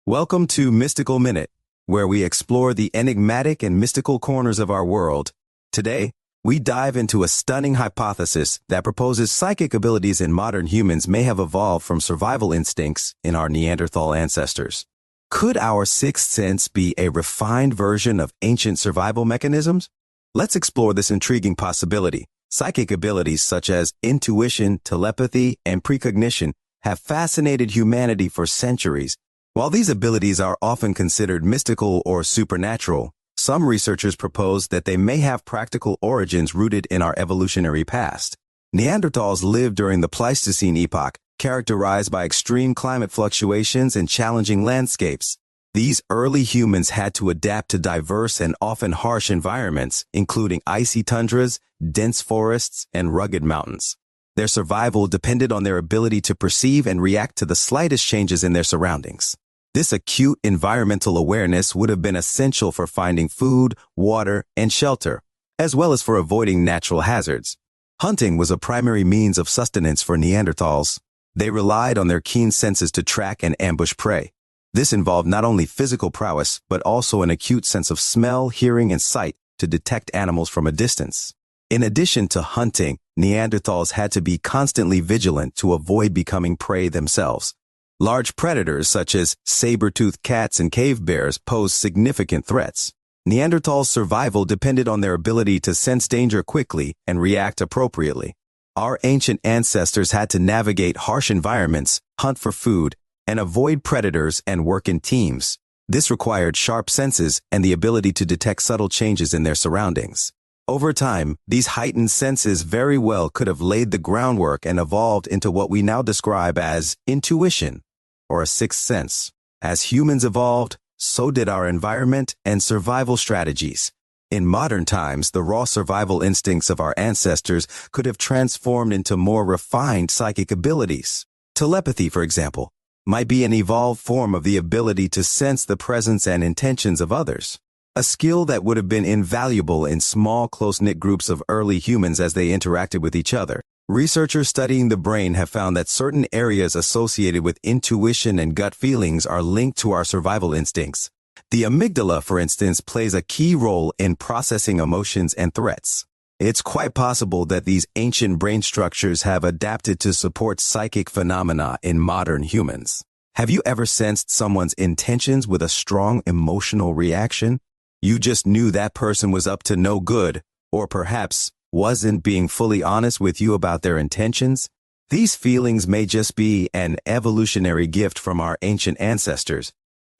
Welcome to Mystical Minute, where we explore the enigmatic and mystical corners of our world. Today, we dive into a stunning hypothesis that proposes psychic abilities in modern humans may have evolved from survival instincts in our Neanderthal ancestors. Could our sixth sense be a refined version of ancient survival mechanisms? Let's explore this intriguing possibility. Psychic abilities such as intuition, telepathy, and precognition have fascinated humanity for centuries. While these abilities are often considered mystical or supernatural, some researchers propose that they may have practical origins rooted in our evolutionary past. Neanderthals lived during the Pleistocene epoch, characterized by extreme climate fluctuations and challenging landscapes. These early humans had to adapt to diverse and often harsh environments, including icy tundras, dense forests, and rugged mountains. Their survival depended on their ability to perceive and react to the slightest changes in their surroundings. This acute environmental awareness would have been essential for finding food, water, and shelter, as well as for avoiding natural hazards. Hunting was a primary means of sustenance for Neanderthals. They relied on their keen senses to track and ambush prey. This involved not only physical prowess, but also an acute sense of smell, hearing, and sight to detect animals from a distance. In addition to hunting, Neanderthals had to be constantly vigilant to avoid becoming prey themselves. Large predators such as saber-toothed cats and cave bears posed significant threats. Neanderthals' survival depended on their ability to sense danger quickly and react appropriately. Our ancient ancestors had to navigate harsh environments, hunt for food, and avoid predators and work in teams. This required sharp senses and the ability to detect subtle changes in their surroundings. Over time, these heightened senses very well could have laid the groundwork and evolved into what we now describe as intuition, or a sixth sense. As humans evolved, so did our environment and survival strategies. In modern times, the raw survival instincts of our ancestors could have transformed into more refined psychic abilities. Telepathy, for example, might be an evolved form of the ability to sense the presence and intentions of others. A skill that would have been invaluable in small, close-knit groups of early humans as they interacted with each other. Researchers studying the brain have found that certain areas associated with intuition and gut feelings are linked to our survival instincts. The amygdala, for instance, plays a key role in processing emotions and threats. It's quite possible that these ancient brain structures have adapted to support psychic phenomena in modern humans. Have you ever sensed someone's intentions with a strong emotional reaction? You just knew that person was up to no good, or perhaps wasn't being fully honest with you about their intentions? These feelings may just be an evolutionary gift from our ancient ancestors.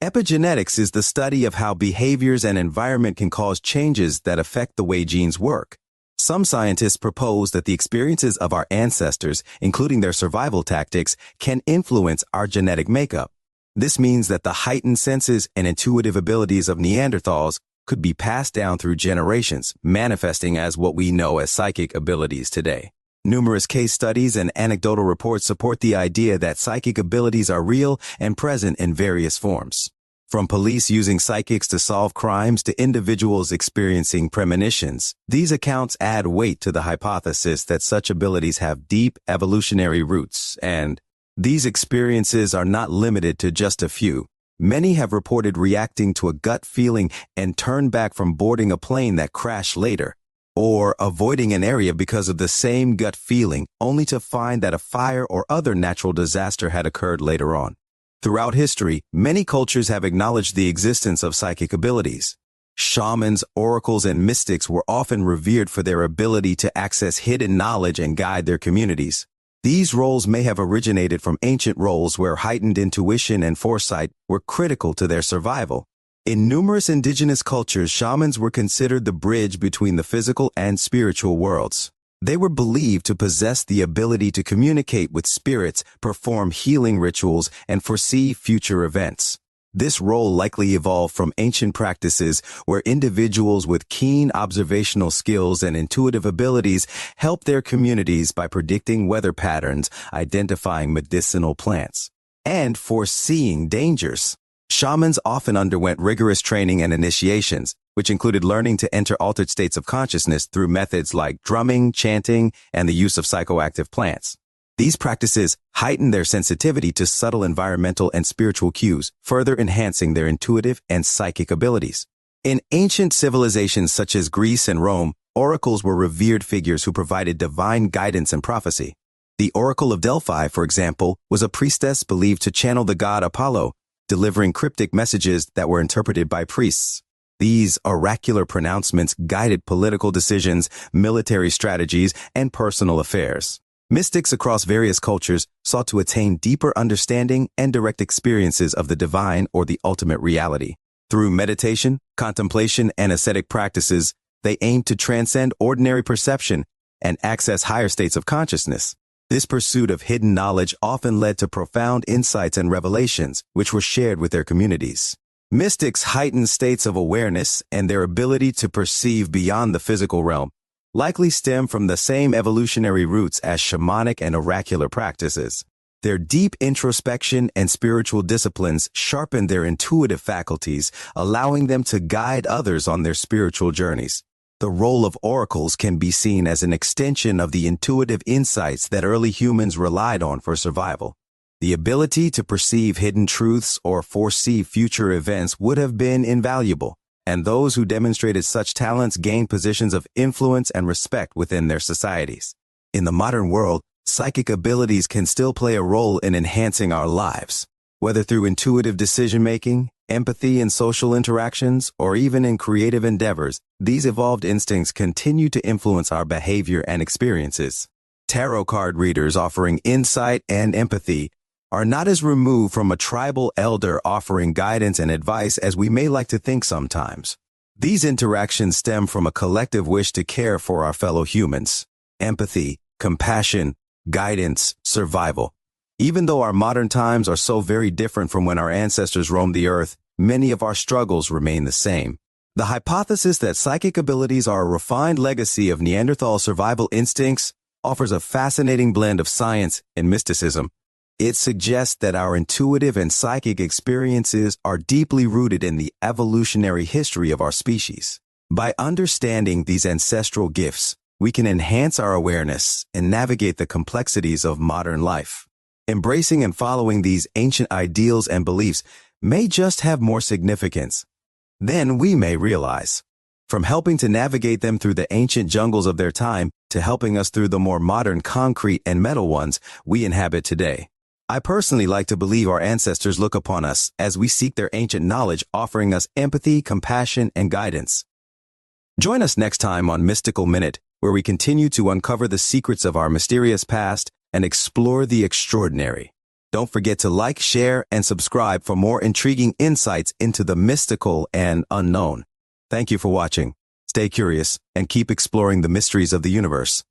Epigenetics is the study of how behaviors and environment can cause changes that affect the way genes work. Some scientists propose that the experiences of our ancestors, including their survival tactics, can influence our genetic makeup. This means that the heightened senses and intuitive abilities of Neanderthals could be passed down through generations, manifesting as what we know as psychic abilities today. Numerous case studies and anecdotal reports support the idea that psychic abilities are real and present in various forms. From police using psychics to solve crimes to individuals experiencing premonitions, these accounts add weight to the hypothesis that such abilities have deep evolutionary roots, and these experiences are not limited to just a few. Many have reported reacting to a gut feeling and turned back from boarding a plane that crashed later, or avoiding an area because of the same gut feeling, only to find that a fire or other natural disaster had occurred later on. Throughout history, many cultures have acknowledged the existence of psychic abilities. Shamans, oracles, and mystics were often revered for their ability to access hidden knowledge and guide their communities. These roles may have originated from ancient roles where heightened intuition and foresight were critical to their survival. In numerous indigenous cultures, shamans were considered the bridge between the physical and spiritual worlds. They were believed to possess the ability to communicate with spirits, perform healing rituals, and foresee future events. This role likely evolved from ancient practices where individuals with keen observational skills and intuitive abilities helped their communities by predicting weather patterns, identifying medicinal plants, and foreseeing dangers. Shamans often underwent rigorous training and initiations, which included learning to enter altered states of consciousness through methods like drumming, chanting, and the use of psychoactive plants. These practices heighten their sensitivity to subtle environmental and spiritual cues, further enhancing their intuitive and psychic abilities. In ancient civilizations such as Greece and Rome, oracles were revered figures who provided divine guidance and prophecy. The Oracle of Delphi, for example, was a priestess believed to channel the god Apollo, delivering cryptic messages that were interpreted by priests. These oracular pronouncements guided political decisions, military strategies, and personal affairs. Mystics across various cultures sought to attain deeper understanding and direct experiences of the divine or the ultimate reality. Through meditation, contemplation, and ascetic practices, they aimed to transcend ordinary perception and access higher states of consciousness. This pursuit of hidden knowledge often led to profound insights and revelations, which were shared with their communities. Mystics' heightened states of awareness and their ability to perceive beyond the physical realm likely stem from the same evolutionary roots as shamanic and oracular practices. Their deep introspection and spiritual disciplines sharpened their intuitive faculties, allowing them to guide others on their spiritual journeys. The role of oracles can be seen as an extension of the intuitive insights that early humans relied on for survival. The ability to perceive hidden truths or foresee future events would have been invaluable, and those who demonstrated such talents gained positions of influence and respect within their societies. In the modern world, psychic abilities can still play a role in enhancing our lives, whether through intuitive decision-making, empathy in social interactions, or even in creative endeavors. These evolved instincts continue to influence our behavior and experiences. Tarot card readers offering insight and empathy are not as removed from a tribal elder offering guidance and advice as we may like to think sometimes. These interactions stem from a collective wish to care for our fellow humans. Empathy, compassion, guidance, survival. Even though our modern times are so very different from when our ancestors roamed the earth, many of our struggles remain the same. The hypothesis that psychic abilities are a refined legacy of Neanderthal survival instincts offers a fascinating blend of science and mysticism. It suggests that our intuitive and psychic experiences are deeply rooted in the evolutionary history of our species. By understanding these ancestral gifts, we can enhance our awareness and navigate the complexities of modern life. Embracing and following these ancient ideals and beliefs may just have more significance than we may realize. From helping to navigate them through the ancient jungles of their time to helping us through the more modern concrete and metal ones we inhabit today. I personally like to believe our ancestors look upon us as we seek their ancient knowledge, offering us empathy, compassion, and guidance. Join us next time on Mystical Minute, where we continue to uncover the secrets of our mysterious past and explore the extraordinary. Don't forget to like, share, and subscribe for more intriguing insights into the mystical and unknown. Thank you for watching. Stay curious and keep exploring the mysteries of the universe.